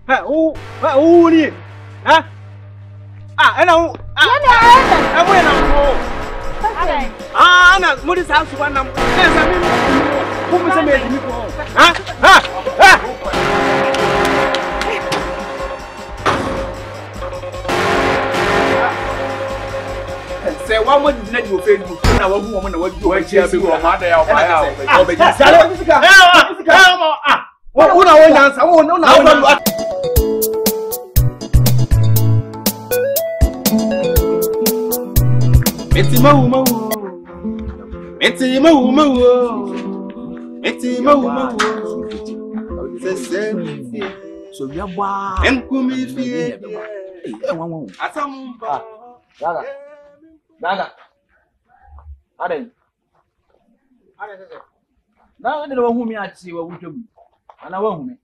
ni. Ha? Ena wo. Na muri sa su wannan. Sai sa mi ko mu me ni ko. Say one more did not Facebook. Now, one woman, what you are here before my day. So you are and Kumi fear. Daga. Aden. Na wende wa humi ati wa wutem. Ana wa humi.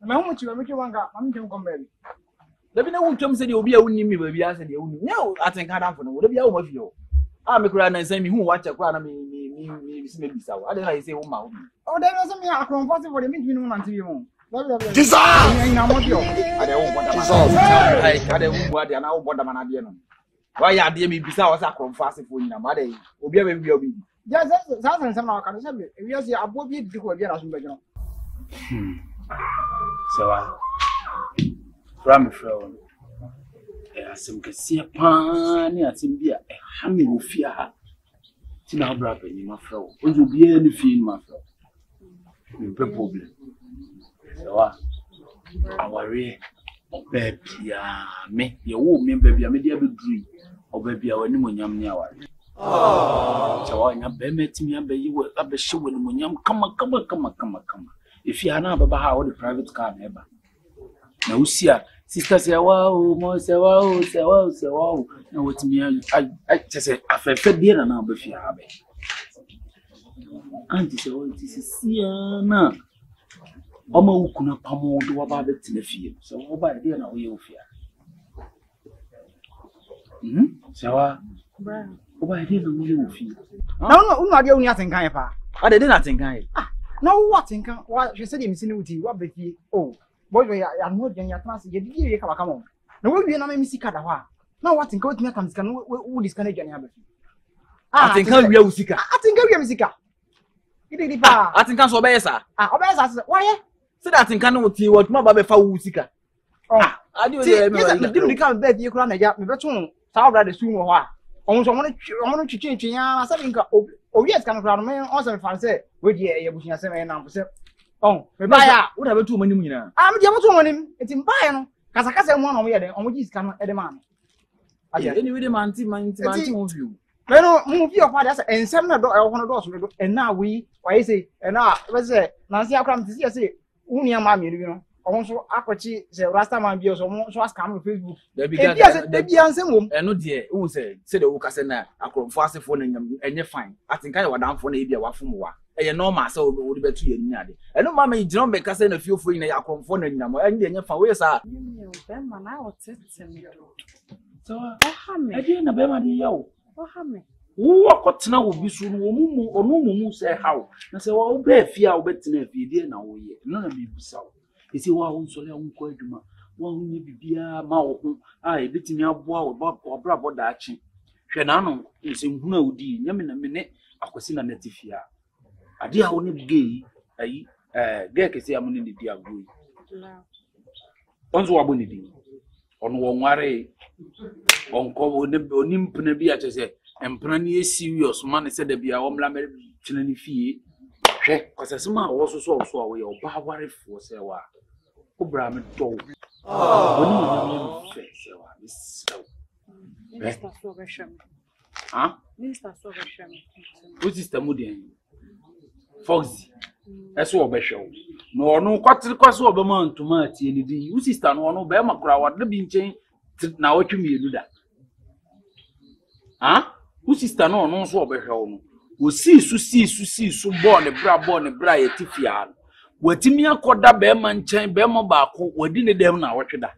Na humu chi wa meke wanga, mamje nkombele. Dabi na wutem se de obi a wunni mi ba bia se de wunni. Nya atenka danfo no. Dabi a wo mafio. Me kura na nsan mi hu wacha kura na mi se me bisa wo. Aden na yese wo ma wo. O de no se mi akronfo se for de mi twinu na ntibi mo. Jesus! Nya mo dio. Ade wo boda ma. Ai, ade wo ade na wo boda ma na de no. Why ya dear me beside us from fast for you, mother? Obi obi. Yes, that's some can say. We are above you because we are as well. So from from some can see a pan at him be a hammy will fear. Tina brother, you my friend. Would you be any feel, my friend? No problem. So our way. Baby, me, you won't mean baby, I may be dream. Or baby, I will nyam near. So I have been met me, and you will have a show when yam come. If you are not about how the private car never. Now, see, sister say, wow, more say, wow. Now, what's me? I just said, I fed dinner now, but you have it. Auntie, so this is Sienna. Oma ukuna pamo do about the field. So over there now we fear. So over there now we fear. No, I don't think I pa. I did not think I. No, what think what she said him sinuti, what be oh, boy, I'm not getting your class, you come on. No, we'll be an amazing cadawa. Now, what in go to comes can who this kind of journey? I think we are Sika. I think we are Sika. I think I'm so better. Why? So that in cannot see what my baby found Sika. I do didn't come bed, you can't get me better. How rather soon or what? Almost I wanted to change something. Oh, yes, come around me. Also, if I say, with ye, you pushing 7 numbers. Oh, buy would have 2 million. I'm the other one. It's in Bayern. Casacasa one on the on which is coming at the man. I anyway, the man, of you. Well, move your father and 7 doors, and now we, why say, and now, let's say, Nancy, I come to see, I say, Unia Mammy, you know. Also, Apache, the Rasta man be also ask come with Facebook. There be answer, and no dear, who said the Ukasena, I could fast phone and you're fine. I think I was down for maybe a wafumwa. And you know, my soul would be 2 years. And no mamma, you don't make us send a few free in a phone and then you're for where's that? You know, I was so I didn't know about you. Who got now will be soon or no say how. I say, well, be fear, I'll bet in a video now. None of you so. You see, one so long quite one may be a mouth. I bet me up wow or bravo daching. Shanano is in no D, yamin a minute, I was in a native here. I dear only gay, gay can say I'm in the dear good. Once wabunity on one worry on call on be at say, and plenty serious man said there be a home lamb chinny fee. Because as ma also saw we or Bawari for Sewa. Obram told. Oh, huh? What is the moody? Foxy. That's what Beshel. No, quite the cost of a month to Marty, and the you sister no Bama crowd, the being changed. Now what you mean do that? Huh? Who sister no so Beshel? We see so born a bra a tifian. We timia koda beman chain bema bako, we didn't them now what that.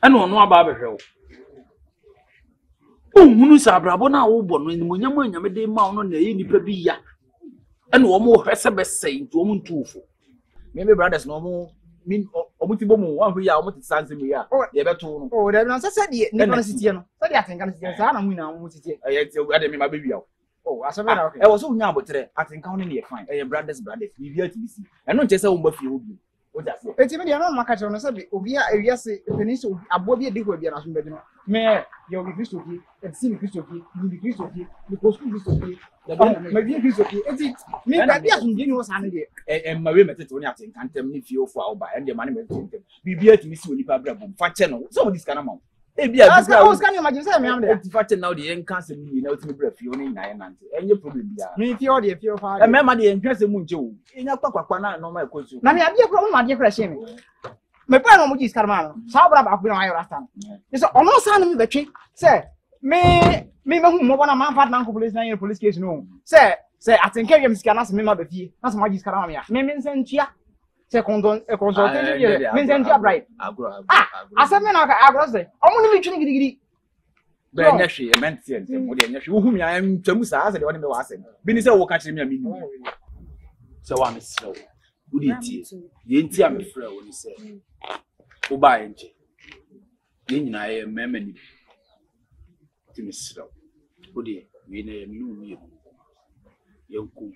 I know no about her. Oh, Munusa Brabona Obon when Munyama made a mount on the Inipabia. And one more has a best saying to woman twofold. Maybe brothers no more mean Omuti one who ya almost sans me ya. They better. Oh, there is said the Nicolasitiano. So I think I'm Muti. I had my baby. Oh, I said, I was so young, but I think counting your fine. I am brothers, we here to see. And not just a woman for you. It's even the market on a subject. Obia, yes, Peninsula, a body dig will be an assumption. May you be Christophe and see Christophe, you be Christophe, because Christophe, maybe Christophe. It's it. Maybe I can was handy. And my women can't tell me if you for buy and the money be here to miss you in the fat channel. So this kind of amount. I was kind of imagine fact now the end cancer me know to me breath you only 9 months. And you probably me if you're the few father. Remember the interest in Munjo. In a papa, no my coach. Now, I have a problem, my dear Crashing. My plan is Carmano. Sabra Baku and I are it's almost sounding the trick. Say, me, more than a man, fat man, police case. No, say, I think I'm scanning me, mother, that's my discaramia. Me send Chia. Second, a consultation, Minzentia bright. I said, I was there. I'm only reaching the but actually, a man, whom I am Jamusa, as I want to ask him. Binisha will catch me a minute. So I'm slow. Good eat. The entire me frail when he said, "Oh, by and then I am memory." To me slow. Good day, we know me. Young cook,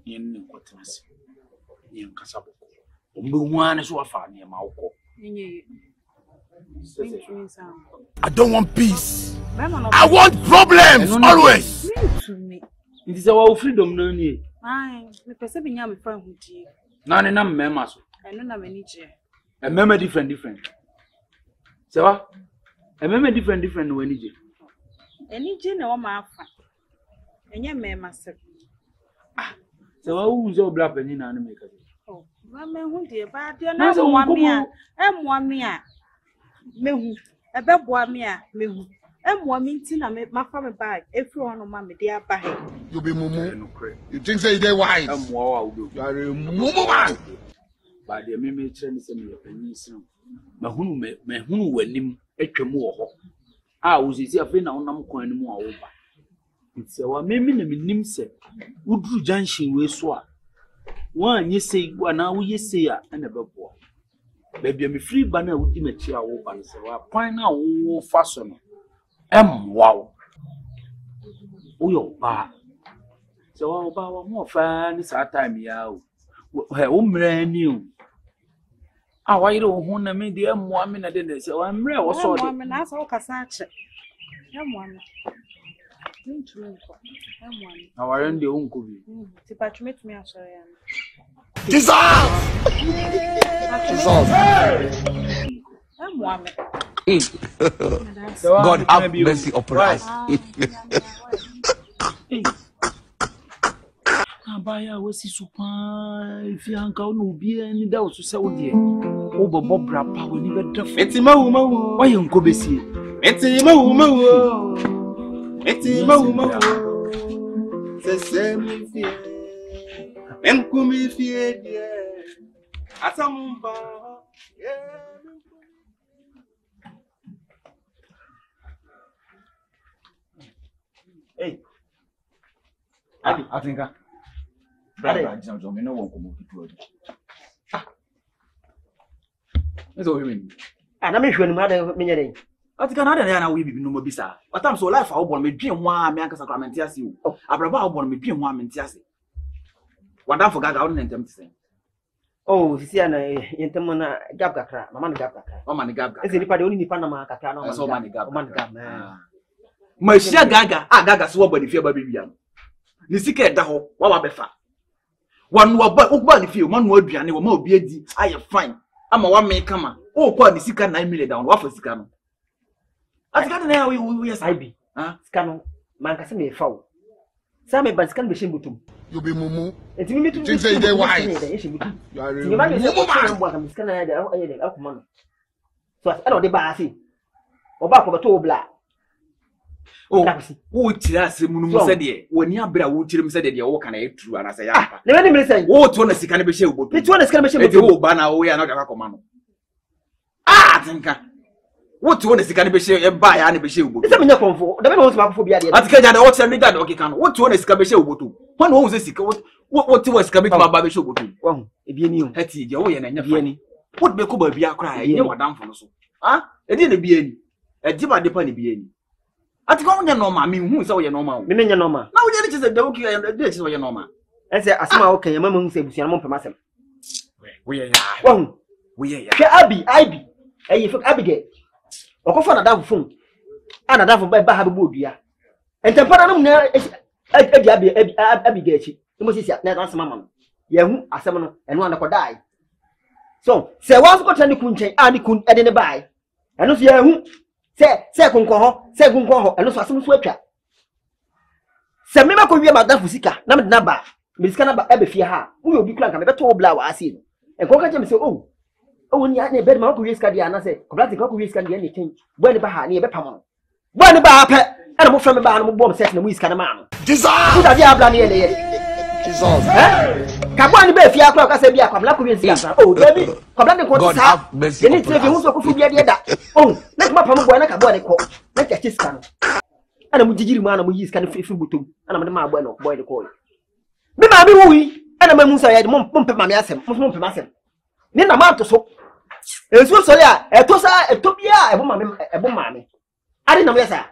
in quarters. In Casabo. One is what funny a mouth. I don't want peace. I want problems always. It is our freedom, no need. Aye, the perceiving young friend who dear. None in a members. I don't have any chair. A member different. So, a member different when you. Any gin or my fan. And your man must have. So, who's your black and in animator? Oh, Mamma, who dear, but you're not a 1 mere. I'm 1 mere. Me, a bad boy, mere, me. I'm 1 meeting. I make my family bag. Everyone on Mamma, dear, by. You be mumu. You think say they wise? I'm wow. You are a mumu man. By the meme train is a pennies. Mahunu, who when him a tremor. I was easy a friend on them coin more over. It's our meme name said, would do junction we swap. One ye say, one hour ye say, and a boy. Baby, I'm free banner with him a chair over, so I find out all fashion. Wow. Oh, your bar. So I'll bow more fan this our time, yow. Her own brand new. Ah, why don't want to make the M1 minute in this? So I'm real. What's all the that's all Cassacha. M1. Now I am the uncle. To patronate me, I'm sorry. God have mercy upon us. Abaya wasi supa if you anka no bi ani da so se wo de o bobo brapa we ni be da eti mawu why nko besie eti mawu eti mawu se se mi fie enku mi fie die asamumba hey I think Brother, me no one come to do. That's all you mean. And I'm sure no matter me. I think another na we be no more bisa. What am so life I born me dream one me anka sacrament ase o. Abraba I born me dream one me ase. What am forget how na ntem say. Oh, sisi ana yentem na gap kakra, mama na gap kakra. Mama na gap kakra. Ese nipa de oni nipa na ma kakra na so mama na gap. Mama na gap. Ma shia gaga, gaga so body fear ba bibia. Ni sika da ho, wa wa befa. One wa ba ukba ni fie man wa aduane wa ma obi adi aye fine ama wa me kama o kwa ni sika 9 million down wa fa sika no atika na we yes ibi sika no man ka se me fa o sa me ban sika no be shembutum You be mumu. Enti mi metu think say they wise. You are mumu. Sika na da aye de akoma no so as no de ba asi oba ko beto obla. Oh, who tears him? No said ye. When you abra, who tears him said ye. What can I do? And I say, ah, let me say, what one is the cannabis show? Which one is cannabis show? Oh, Bana, we are not a command. Ah, Tinka. What one is the cannabis show? And buy any show. It's a minute for the man who's back for the idea. I think I watch and that okay can. What one is cannabis show? One who is sick. What What was coming to my barber shop? Wow, if you knew. Hetty, your way and any. What be could be a cry? You know, Madame Fonoso. Ah, it didn't be any. A Jima depend be any. At going your normal, I mean, who is all your normal? Meaning your normal. Now, it is a dog and this is your normal. I say, I smell okay, your mamma says, your mom for myself. We are. We are. Abby. Hey, if Abigail. Or go for a double phone. And a double by Bahabudia. And the Paranum Abigail. You must say, let us, mamma. You are someone and one could die. So, say, once got any kunche, and couldn't add in a buy. And no, you say, second call, and also some sweater. Say, Mima could be about that Fusika, number. Miss Canaba Abbey Fia, who will be clank and better blow I see. And Coca Jim say, oh, when you had a bed, Marco Riscadiana say, Coblati Coco Riscadi anything, when the Baha near Bepamon. When the Baha, and I'm from a barn bomb set in the Wiscanaman. Dissolve the Diabla near the Dissolve. Cabani Befia Clock, I said, Bia, Coblaki, oh, baby, Coblaki, have mercy. You need to also could be a oh, let my Pamabana Cabanico, let a kiscan. And I'm Digiman, we use kind of food, and I'm the Marbueno, boy the call. Me ma bi wi ana ma musa ya de mom ma me asem mom pe ma asem ni na ma to so enso so ya eto sa eto bia ebo ma me ade na me sa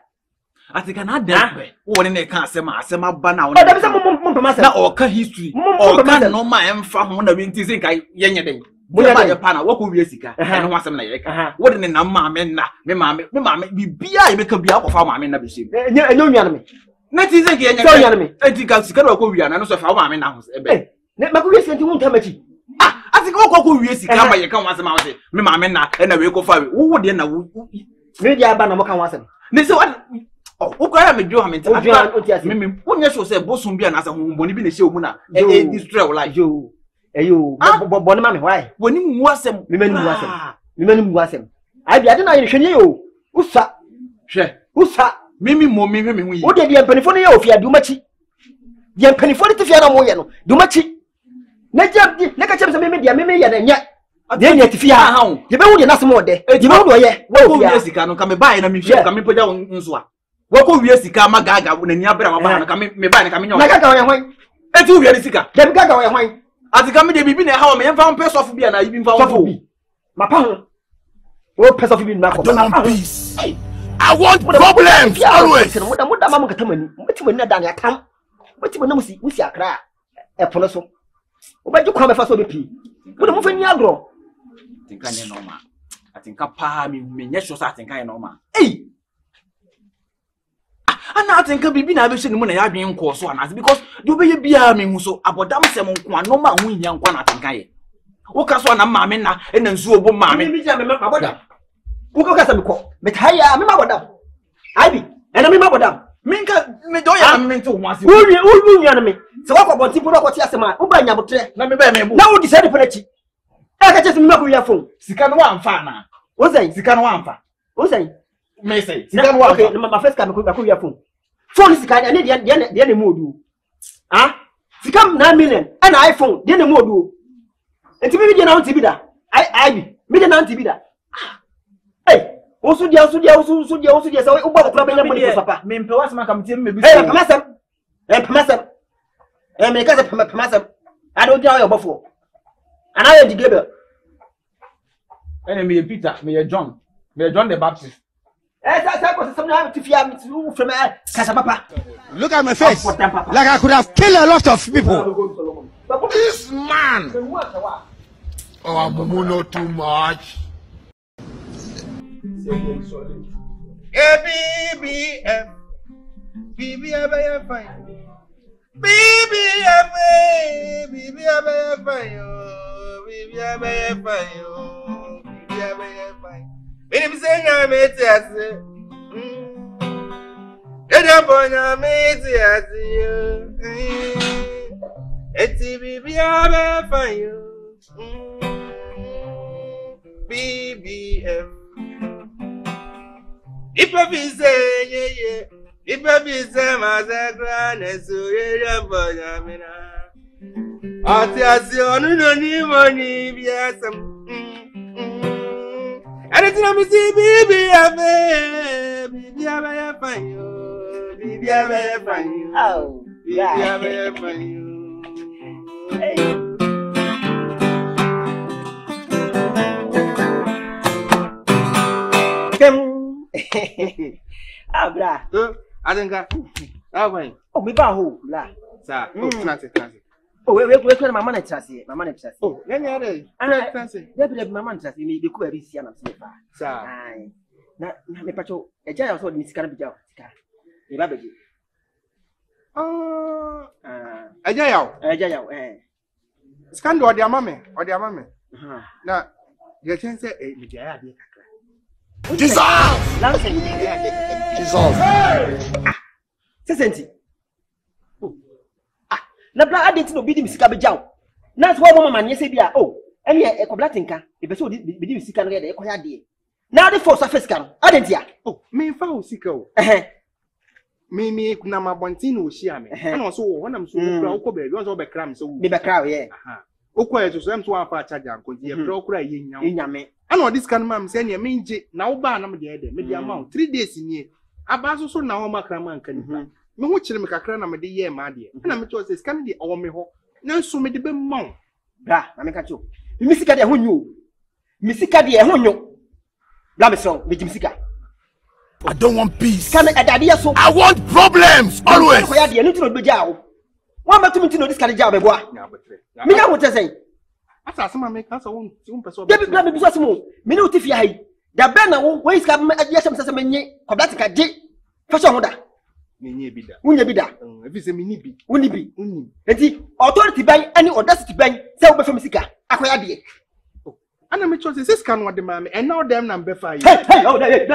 atika na da wo ne ne ka asem aba na wo da be sa mom pe ma asem na o ka history o ka no ma emfa ho na we nti sin kai yenye den bo ya ba pa na wo ko wi sika ene ho asem na ye ka wo de ne na ma me na me ma me bibia ye be ka bia ko fa ma me na be shim enyo nwa na me Neti ze ke nyaka. Enti ka sika na ko wi ana no so fa wo ma me na ho ebe. Ne ma ko wi sika nti won tamachi. Ah, atika ko wi sika ma ye kan wasem awse. Me ma me na e na we ko fa we. Wo de na wo. Me dia ba na mo kan wasem. Ne se wa wo ko ya me dwo ha me nti. Me wonye so se bosom bia na asa honboni bi na hye omu na e destroy wo life. Yo. Eyo, bo ne ma me why? Woni mu asem. Me mani mu asem. Me mani mu asem. Ai bia de na ye hwene yo. Usa. Hwe. Usa. Mimi mo me hwe me hu yi. Wo de mpanifo no ye ofia du machi. De mpanifo no tifia na mo ye no. Du machi. Na jabdi, na ka chemse mimi dia mimi ye na nya. De nya tifia ha ho. De be wo de na semo de. De be wo do ye. Wo ko wi sika no ka me bae na me hwe ka me poja nso a. Wo ko wi sika ma gaga na ni abra ma ba na ka me bae na ka me nya. Na gaga wo ye hwan. Eti wo wi sika. De gaga wo ye hwan. Atika me de bibi na ha wo me mfa mpe sofu bia na ibi mfa wo. Mapa ho. Wo pe sofu bi na ko. Don't want peace. I want problems always. Muda mama katamani. Muti na dan atam. Muti na musi akra. E pono so. Obaji kwa me fa so be pi. Muda mu fa ni agro. Tinka nye normal. Atinka pa me nye so sa atinka nye normal. Ei. Ana atinka bibi na be hye ne mu na ya dwen nko so ana because do be ye bia me hu so abodam sem nko anoma hu hia nko na atinka ye. Wo ka so na maame na e na nsu obo maame. Mi ja me abodam. Uko kasa miko metaya me mabodam aibi ena me mabodam minka me do ya me nti ho ase wu nwa na me se wakọ bonti po ko ti asema u ba nya botre na me ba me bu na wo decide perechi e ka chese me mako ya phone sika no wa mfa na o sai sika no wa mfa o sai me sai sika no wa okay ma first ka me ko ya phone sika na de ne modu ah sika 9 million ana iPhone de ne modu enti me bi na won ti bi da aibi me de na won ti bi da hey, osu dia say we uba ko benya mo ni papa. Me mpe wasema kamtie me bi. Hey, pamasem. Me ka say pamasem. Ado dia yo bofo. Ana ye digebe. Ene me Peter, me John. Me John the Baptist. Say ko say na tifia me from kasa papa. Look at my face. Like I could have killed a lot of people. This man. Oh, I'm not too much. BBF fine. BBF fine. When you say I'm it, BBF. If I be say yeah, if I be say my grand so yeah boy amina. Ati onu no ni money biasam. Anything I see BBF fine yo. BBF fine yo. Oh, BBF fine yo. Bra. Adenga. Why? Oh, me ba ho, bra. Sir, transit. Oh, we my man trust. My man trust. Oh, let me are. Transit. Debi my man trust me be ku abi sia na se fa. Sir. Ai. Na me pacho, eja ya so de misika na bija sika. E ba beji. Eja yaw. Scandal the amame. Na ye chen say me dia ya de kakra. Jesus! Jesus. Sesenti. Na bla adenti no bi di misika be jaw. Na so wo mama nye se bia ene e kobla tinka. E be so bi di misika no ye de e koya de. Na de force face kan. Adenti a. Me fa o sika o. Me kuna mabontin o hia me. Na so wo nam so wo kura wo ko be bi won so be kra me so wo. Me be kra ye. Okwa ye so em so afa charge anko ye kra okura ye nyawo. Nyame. Ana this kan mam say ne me nje na wo ba na me de me di amount 3 days ni. Aba so na ho makra man kan ni. Me ho kire me kakra na me de ye ma de. Na me to say scan de owo me ho. Na so me de be maw. Bra, na me ka cho. Misika de ho nyu. Misika de ho nyu. Bla me so, me misika. I don't want peace. Can I so? I want problems always. Ko ya de no be jawo. Wa ma tumi no this kan jawo be boa. Me ya ho te say. Asa asema me ka so won person. Debi bla me bi so asemo. Me ne uti fi hai. Da be na wo iska ya shem sese menye. Kobla tika je. Fashion ho da. Menye bi da. Unye bi da. Efi se me ni bi. Uni bi. Enti authority ban any audacity ban say wo be fam sika. Akoya de. Ana me chose say scan what the man and now them na be fa yi. Hey, oh, hey,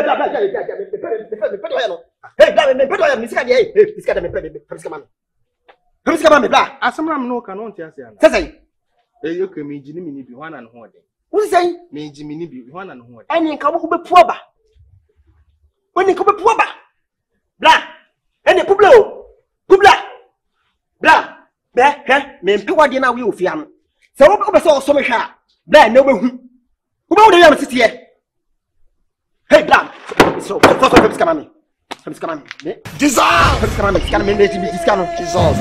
misika de misika de me misika man. Misika man me bla. Asamra me no ka no ntia ase ana. Say You can me jini mini bi wana no ho de. What say? Me jini mini bi wana no ho de. Any nka wo be puaba. When nka be puaba. Bla. Any Publa. Bla. Be me mpewa de na we ofia no. Se wo be so me hwa. Bla na we hu. Wo be wo de yam tete ye. Hey bla. So misika man. Misika man. Jesus. Misika man. Misika man me misika no. Jesus.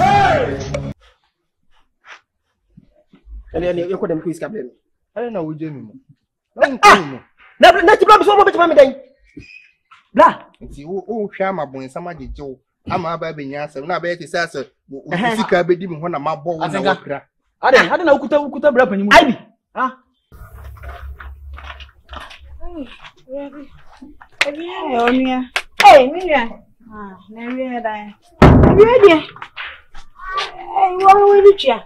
Ele eu kodem ku iska blem. Ale na wuje mi mo. Na ti bla so mo betima me den. Bla. Nti wo hwa mabon sama jejew. Ama aba be nya asem na ba yete say asem sika be di mi ho na mabọ wo na wakra. Ade na ukuta bra panyimu. Ai bi. Ha. Onia. Hey, Miriam. Na wi da. Miriam. Hey, wo we richa.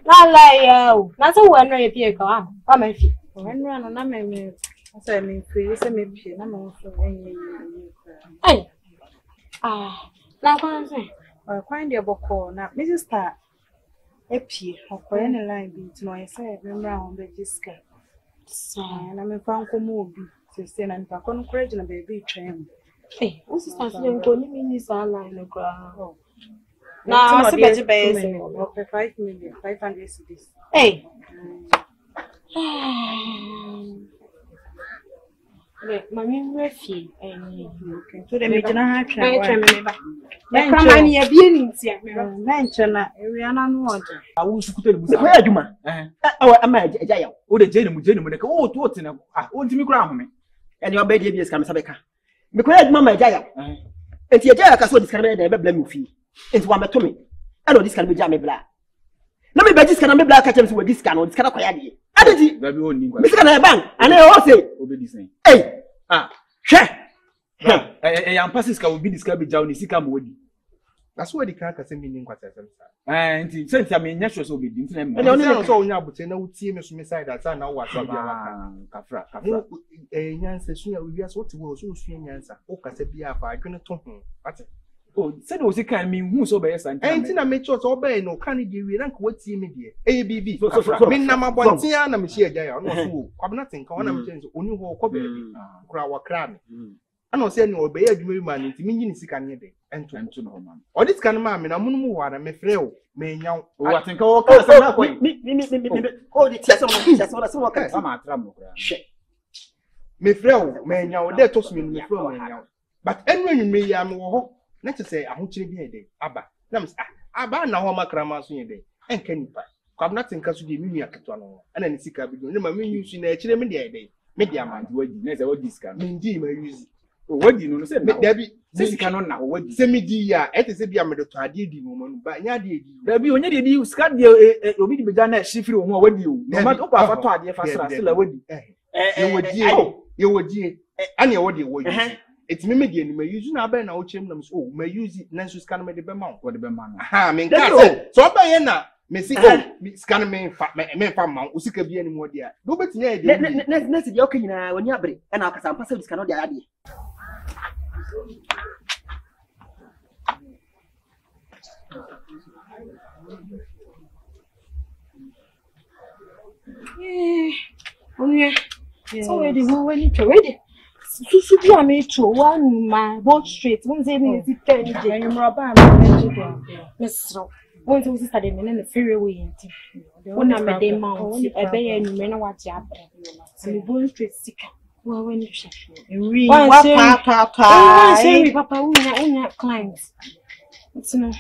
La ya. Na so wo no ye pie ka wa ma fi. Wanu ano na me asa me fi se me pie na me so enye. Hey. Na kwa nse. Kwan de boko na me sister epie okoye ne line bi tino yese me mra ho be jiska. Na me fa nkomo obi se na npa kono courage na baby twem. Hey, wo sister se nko ni mini sa line no kra. Na se beji be se 5 million 500 cedis. Hey. Mami mrefi So de me jina ha twa. Ai twa me ba. Na kama ni ya bie ni ntia. Na nche na ewia na no oje. Awu sukuta lebusa. Ko ya djuma. Ama eja ya. O de je ne mu ne ka o to tena. O ntimi kura ahome. Eni oba die bi ska me sabeka. Me ko ya djuma ma eja ya. Enti eja ya ka so diska me de be bla me fi. Enti wa meto me. Ano diska me ja me bla. Na me be diska na me bla ka chem so diska no diska na ko ya de. Adedi. Baby o ni kwa. Diska na bank. Ana o say. Obedi sen. Hey. Hwe. Ya mpasi ska obi diska be jaw ni sika mo wodi. That's why the car ka se mi ni nkwata sem sa. Nti sentia me nya hwe so obedi nti na me. Ene oni so onya abute na utie me so me side asa na wa so bia waka. Kafra. Nyansa suya wi asa wote wo so suya nyansa. O kasa bia afa adwene to ho. Ate. Oh, said o sika me hu so be yesa nti. Enti na me cho so be no kan de wi rank wotie me de. ABB. So. Me na mabonte na me hie agya ya. No so wo. Kwabna tenka wona me chenso oni ho ko be bi. Kura wa kra me. Ana se ni obe ya adwuma ma nti me nyini sika ne de. Ento no man. O dis kan ma me na munu mu wa na me frɛ o. Me nyaw. O atenka wo ka sa na kwai. Mi. Oh, di tia so mo ka. Sama atram no kra. Hwe. Me frɛ o. Me nyaw de to so me frɛ o me nyaw. But enwe me ya me wo ho. Na che say ahokyere bi ede aba. Na me aba na ho makra ma so yede. Enka nipa. kwabna tenka so de mi nua ketwa no ana ne sika bi no ma me use na akire me de dey me de amant wadi na se wadi sika me ndi ma use wadi no se dabi sika no na wadi se me di ya ete se bia me de to ade di no no ba nya ade di dabi onye de di sika de obi di beja na shifiri o ho wadi o no ma ko afa to ade fa sra se la wadi ye wodi ani ye wodi wodi eti me de ni ma use na ba na o chem na so ma use na so sika no me de be ma wadi be ma na aha me nka se so ba ye na me si scan me fa ma usika bia ni mu odi a do betinya e de na si de okay nyina wani abre na akasa mpa se scan no de ade So ready, ready. Susu bi ame cho one ma both straight. Won say me ti tell me dey. You rubber am Mesro. Won say sister dey me na ferry way nti. Won am dey mount. E be ye nu me na wa ti abra. Me both straight sika. Wa when you share. We wa pa. Say papa unya clients. It's no.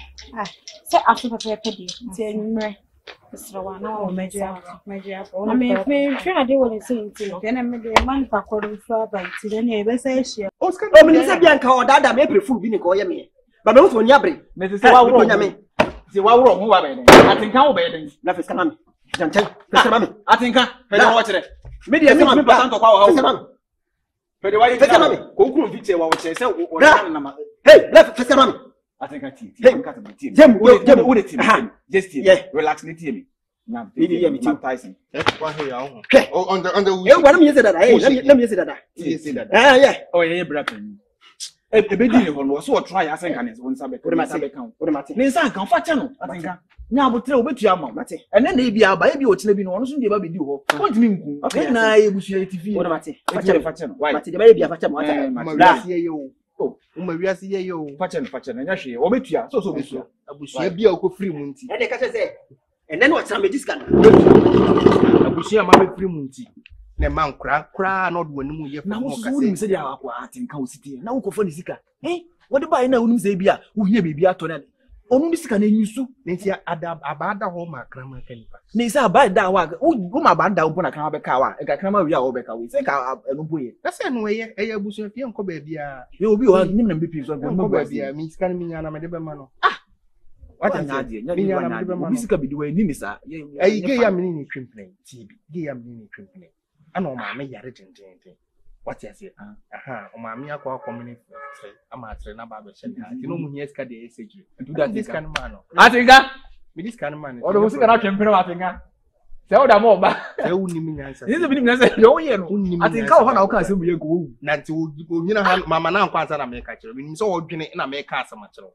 Say after papa pedi. Ti enumre. Mesro wa na wa meja. I mean, I dey want to say nti. Then me dey man pa koru so ba ti then e be say share. Oscar me say bia nka o dada me prefu bi ni ko ye me. Ba me so ni abre. me se wa wuro nya me. Se wa wuro ho wa be den. Atenka wo be den. Na fiska na me. Janchen, fiska na me. Atenka, pe de wo kire. Me de se me pasanto kwa wo ha. Pe de wa yi ko kuru fiche wa wo kire se wo na ma. Hey, left fiska na me. Atenka ti. Jem, wo de team. Just team. Relax ni team. Na Tyson. Wa he ya ho. On the Eh, wa na me say dada. Eh, let me say dada. Yeah. Oh, yeah, brother. Ebe di ne ho no so try asenka ne won sabe. Ode mate. Ne nsa kan fa che no atenka. Nya abotre obetu ama mate. Ene na ebi aba ebi o kire bi no ono so de ba be di ho. Won timi nku. E na ebusu ya TV. Ode mate. Fa che no. Why? Mate de ba ebi afa che mo ata. ma wiase ye yo. Oh, ma wiase ye yo. Fa che no nya hwe. Obetu ya so obetu. Abusia bia ko free mu nti. E de ka say ene no cha me discan. Abusia ma be free mu nti. Ne man kra no do wani mu ye na wo so wo nim se dia akwa atenka wo sitie na wo ko fa ni sika wo de ba na wo nim se bia wo hie bebi ato na onu ni sika na nyusu nti abada ho ma krama kanipa ni se abada wa wo ma abada wo na krama be ka wa e ka krama wi a wo be ka we se ka enu boye na se no ye eya busu fie nko ba bia ye obi o nim na mbepi so nko ba bia mi sika mi nya na me de be ma no wata nya de nya de bi sika bi de wa ni sa ai ge ya mi ni twimple tv ge ya mi ni twimple ana o ma me yare tentente what you say o ma me akwa community ama atre na ba be shele ha ti no mu hia sika de SG do that this kind man atenka me this kind man o do sika na twempere atenka se o da mo ba se wo ni mi nyansa ni se bi ni nyansa yo ye no atenka o ha na o ka se mu ye ko wo na ti o nyina ha mama na nkwa ansa na me ka kire bi ni so o dwene na me ka asama kire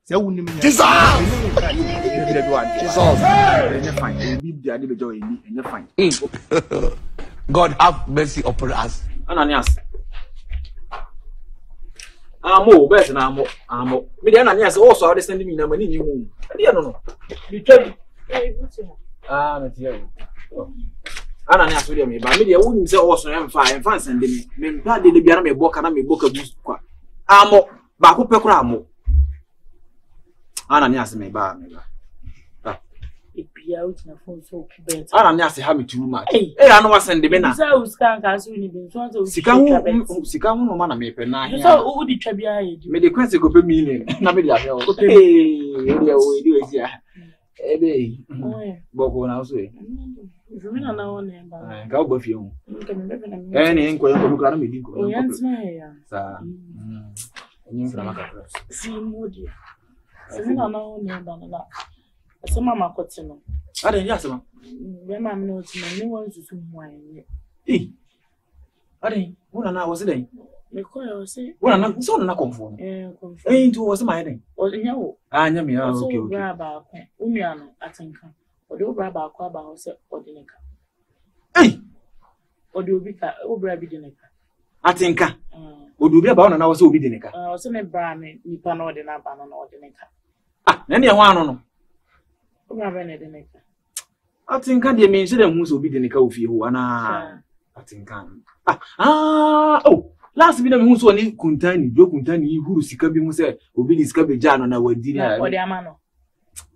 se wo ni mi nyansa God have mercy upon us. Ananias. Amo, best na amo. Me dey Ananias also how dey send me na mani ni hu. Dey no. Me tell. Na tie. Ananias we dey me ba me dey wonu say also emfa send me. Me mpa dey bia na me boka na me boka boost kwa. Amo, ba ko pe kura amo. Ananias me ba. Ipia out na phone so kibet. Ananias ha me too much. I no send me na. Say usika ka so ni be so so. Sika hu no ma na me pe na. So who di twa bia ye. Me dey kwese go pe million na me dey ahwe o. Area o dey we sia. Ebe. Boko na so e. Jumi na na won e ba. Ga oba fie hu. Ni nko yanko nko na me di nko. O yantima ya. Sa. Enyi mfra maka. Si modi. Se na na won e ba na. So mama kote no. Ade ya sema. We ma me no ti me won susu mu aye. Ade, wona na wo se den. Me ko yo se. Wona na so na konfo. Konfo. Ntu wo se ma den. O nya wo. Nya me okay So bra ba ko. Unua no atenka. O de bra ba ko aba ho se odineka. O de obi ka, o bra bi dineka. Atenka. O de obi aba wona na wo se obi dineka. O se me bra me nipa na odina ba no na odineka. Na ne ho anu no. Atinka de me nse hu so bi de ne ka ofie ho ana atinka last bi na me hu so ni kuntani huru sika bi mu se obi ni sika be ja no na wadi na o de ama no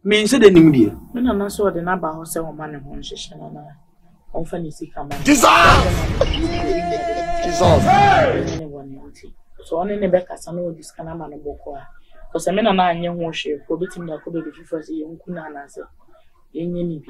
Me say the nim die. Me na so de na ba ho se wo ma ne ho nhyehyɛ na na. On fa ni sika ma. Jesus. So on ne be kasa na o diska na ma no boko a. Because me na anye ho hwe ko bitim da ko be fifa se ye nku na na se. Yenye ni bi.